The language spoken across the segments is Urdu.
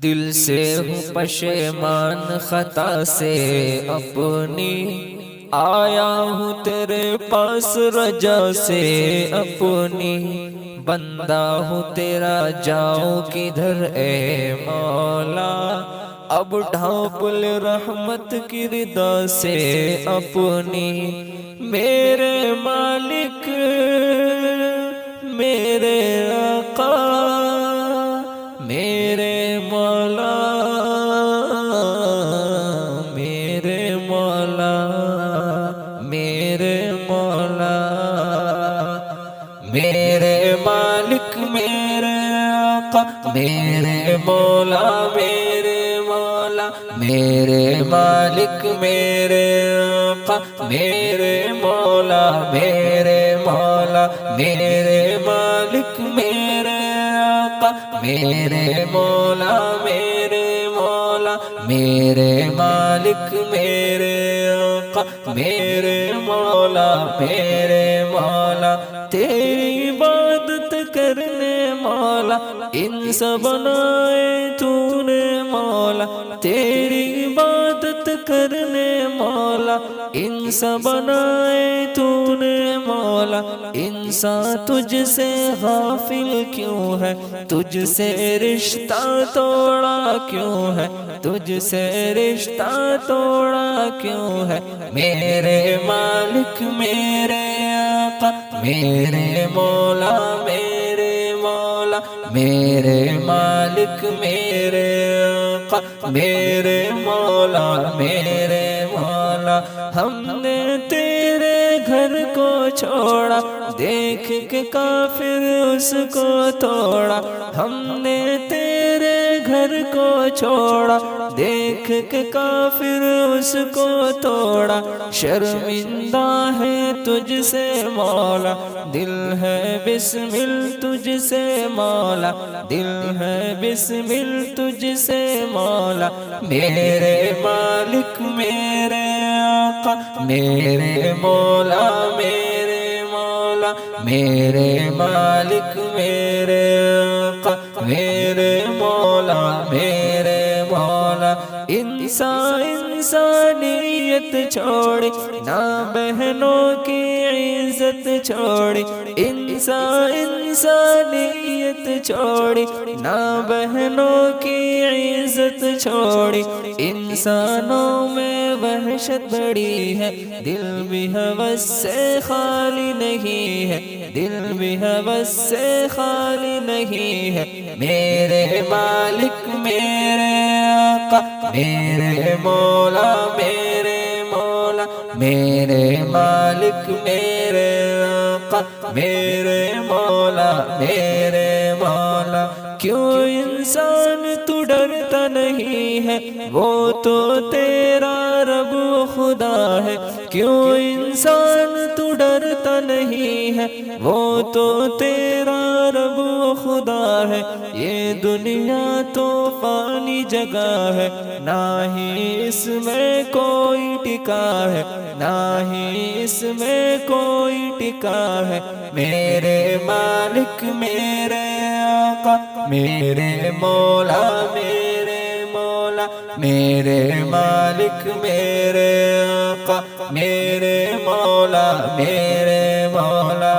دل سے ہوں پشیمان خطا سے اپنی، آیا ہوں تیرے پاس رجا سے اپنی، بندہ ہوں تیرا جاؤں کدھر اے مولا، اب ڈھانپ لے رحمت کی ردا سے اپنی، میرے مالک میرے آقا میرے مولا میرے مولا میرے مولا، میرے مالک میرے آقا میرے مولا میرے مولا، میرے مالک میرے آقا میرے مولا میرے مولا، میرے مالک میرے آقا میرے مولا میرے مولا، میرے مالک میرے آقا میرے مولا میرے مولا، تیری عبادت کرنے مولا انسان بنائے تو نے مولا، تیری عبادت کرنے مولا انسان بنائے تو نے مولا، انسان تجھ سے غافل کیوں ہے، تجھ سے رشتہ توڑا کیوں ہے، تجھ سے رشتہ توڑا کیوں ہے، میرے مالک میرے آقا میرے مولا میرے مولا، میرے مالک میرے آقا میرے مولا میرے مولا، ہم نے تیرے گھر کو چھوڑا دیکھ کے کافر اس کو توڑا، ہم نے تیرے گھر کو چھوڑا دیکھ کے کافر اس کو توڑا، شرمندہ ہے تجھ سے مولا، دل ہے بسمل تجھ سے مولا، دل ہے بسمل تجھ سے مولا، میرے مالک میرے آقا میرے مولا میرے مولا، میرے مالک میرے آقا میرے مولا میرے مولا، انسانیت چھوڑی نہ بہنوں کی عزت چھوڑی، انسانیت چھوڑی نہ بہنوں کی عزت چھوڑی، انسانوں میں وحشت بڑی ہے، دل بھی ہوس سے خالی نہیں ہے، دل بھی ہوس سے خالی نہیں ہے، میرے مالک میرے آقا میرے مولا میرے مولا، میرے مالک میرے آقا میرے مولا میرے مولا، کیوں انسان تو ڈرتا نہیں ہے، وہ تو تیرا رب و خدا ہے، کیوں انسان تو ڈرتا نہیں ہے، وہ تو تیرا رب و خدا ہے، یہ دنیا تو فانی جگہ ہے، نہ ہی اس میں کوئی ٹکا ہے، نہ ہی اس میں کوئی ٹکا ہے، میرے مالک میرے آقا میرے مولا میرے مولا، میرے مالک میرے آقا میرے مولا میرے مولا،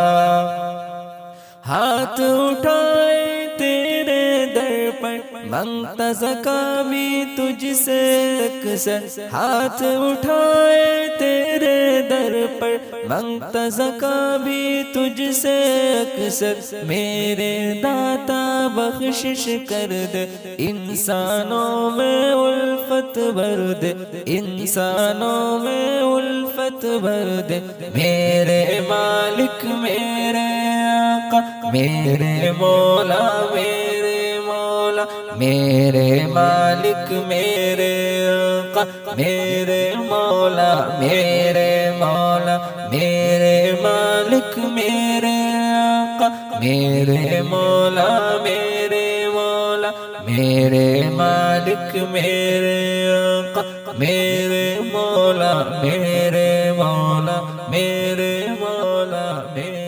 ہاتھ اٹھائے تیرے در پر مانگتا زکا بھی تجھ سے اکثر، ہاتھ اٹھائے تیرے در پر مانگتا زکا بھی تجھ سے اکثر، میرے داتا بخشش کر دے، انسانوں میں الفت بھر دے، انسانوں میں الفت بھر دے، میرے مالک میرے آقا میرے مولا میرے مولا، میرے مالک میرے آقا میرے مولا میرے مولا، میرے مالک میرے آقا میرے مولا میرے مولا، میرے مالک میرے آقا میرے مولا میرے مولا، میرے مولا میرے